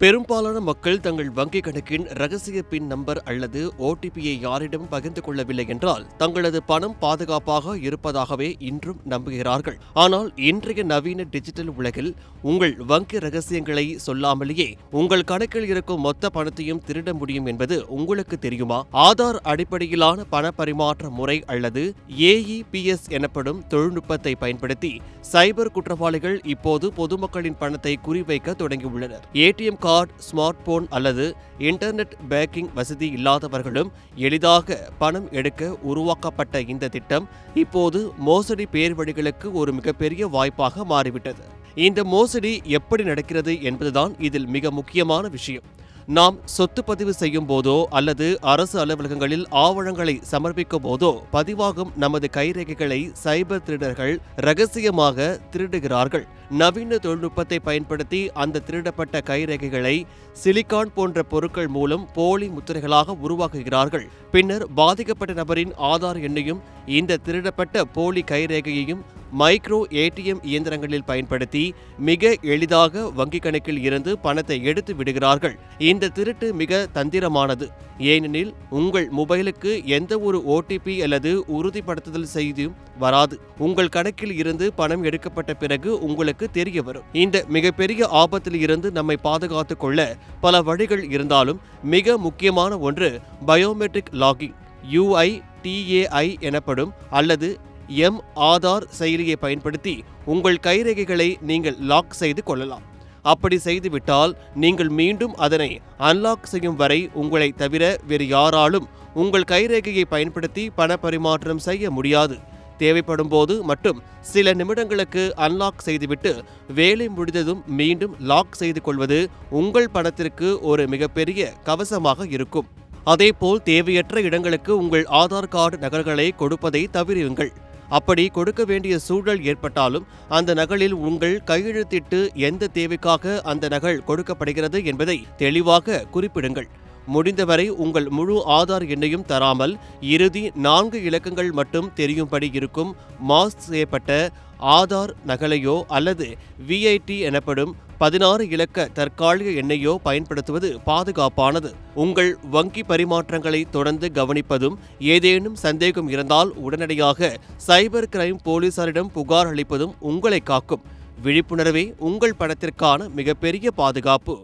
பெரும்பாலான மக்கள் தங்கள் வங்கிக் கணக்கின் ரகசிய பின் நம்பர் அல்லது ஓடிபியை யாரிடம் பகிர்ந்து கொள்ளவில்லை என்றால் தங்களது பணம் பாதுகாப்பாக இருப்பதாகவே இன்றும் நம்புகிறார்கள். ஆனால் இன்றைய நவீன டிஜிட்டல் உலகில் உங்கள் வங்கி ரகசியங்களை சொல்லாமலேயே உங்கள் கணக்கில் இருக்கும் மொத்த பணத்தையும் திருட முடியும் என்பது உங்களுக்கு தெரியுமா? ஆதார் அடிப்படையிலான பண பரிமாற்ற முறை அல்லது AEPS எனப்படும் தொழில்நுட்பத்தை பயன்படுத்தி சைபர் குற்றவாளிகள் இப்போது பொதுமக்களின் பணத்தை குறிவைக்க தொடங்கியுள்ளனர். ATM கார்டு, ஸ்மார்ட் போன் அல்லது இன்டர்நெட் பேங்கிங் வசதி இல்லாதவர்களும் எளிதாக பணம் எடுக்க உருவாக்கப்பட்ட இந்த திட்டம் இப்போது மோசடி பேர்வழிகளுக்கு ஒரு மிகப்பெரிய வாய்ப்பாக மாறிவிட்டது. இந்த மோசடி எப்படி நடக்கிறது என்பதுதான் இதில் மிக முக்கியமான விஷயம். நாம் சொத்து பதிவு செய்யும் போதோ அல்லது அரசு அலுவலகங்களில் ஆவணங்களை சமர்ப்பிக்கும் போதோ பதிவாகும் நமது கைரேகைகளை சைபர் திருடர்கள் ரகசியமாக திருடுகிறார்கள். நவீன தொழில்நுட்பத்தை பயன்படுத்தி அந்த திருடப்பட்ட கைரேகைகளை சிலிகான் போன்ற பொருட்கள் மூலம் போலி முத்திரைகளாக உருவாக்குகிறார்கள். பின்னர் பாதிக்கப்பட்ட நபரின் ஆதார் எண்ணையும் இந்த திருடப்பட்ட போலி கைரேகையையும் மைக்ரோ ATM இயந்திரங்களில் பயன்படுத்தி மிக எளிதாக வங்கிக் கணக்கில் இருந்து பணத்தை எடுத்து விடுகிறார்கள். இந்த திருட்டு மிக தந்திரமானது. ஏனெனில் உங்கள் மொபைலுக்கு எந்த ஒரு OTP அல்லது உறுதிப்படுத்துதல் செய்தியும் வராது. உங்கள் கணக்கில் இருந்து பணம் எடுக்கப்பட்ட பிறகு உங்களுக்கு தெரிய வரும். இந்த மிகப்பெரிய ஆபத்தில் இருந்து நம்மை பாதுகாத்துக் கொள்ள பல வழிகள் இருந்தாலும் மிக முக்கியமான ஒன்று பயோமெட்ரிக் லாகிங் UITAI எனப்படும் அல்லது ஆதார் செயலியை பயன்படுத்தி உங்கள் கைரேகைகளை நீங்கள் லாக் செய்து கொள்ளலாம். அப்படி செய்துவிட்டால் நீங்கள் மீண்டும் அதனை அன்லாக் செய்யும் வரை உங்களை தவிர வேறு யாராலும் உங்கள் கைரேகையை பயன்படுத்தி பண பரிமாற்றம் செய்ய முடியாது. தேவைப்படும் போது மட்டும் சில நிமிடங்களுக்கு அன்லாக் செய்துவிட்டு வேலை முடிந்ததும் மீண்டும் லாக் செய்து கொள்வது உங்கள் பணத்திற்கு ஒரு மிகப்பெரிய கவசமாக இருக்கும். அதேபோல் தேவையற்ற இடங்களுக்கு உங்கள் ஆதார் கார்டு நகல்களை கொடுப்பதை தவிருங்கள். அப்படி கொடுக்க வேண்டிய சூழல் ஏற்பட்டாலும் அந்த நகலில் உங்கள் கையெழுத்திட்டு எந்த தேவைக்காக அந்த நகல் கொடுக்கப்படுகிறது என்பதை தெளிவாக குறிப்பிடுங்கள். முடிந்தவரை உங்கள் முழு ஆதார் எண்ணையும் தராமல் இறுதி 4 இலக்கங்கள் மட்டும் தெரியும்படி இருக்கும் மாஸ்க் செய்யப்பட்ட ஆதார் நகலையோ அல்லது VIT எனப்படும் 16 இலக்க தற்காலிக எண்ணையோ பயன்படுத்துவது பாதுகாப்பானது. உங்கள் வங்கி பரிமாற்றங்களை தொடர்ந்து கவனிப்பதும் ஏதேனும் சந்தேகம் இருந்தால் உடனடியாக சைபர் கிரைம் போலீசாரிடம் புகார் அளிப்பதும் உங்களை காக்கும். விழிப்புணர்வே உங்கள் பணத்திற்கான மிகப்பெரிய பாதுகாப்பு.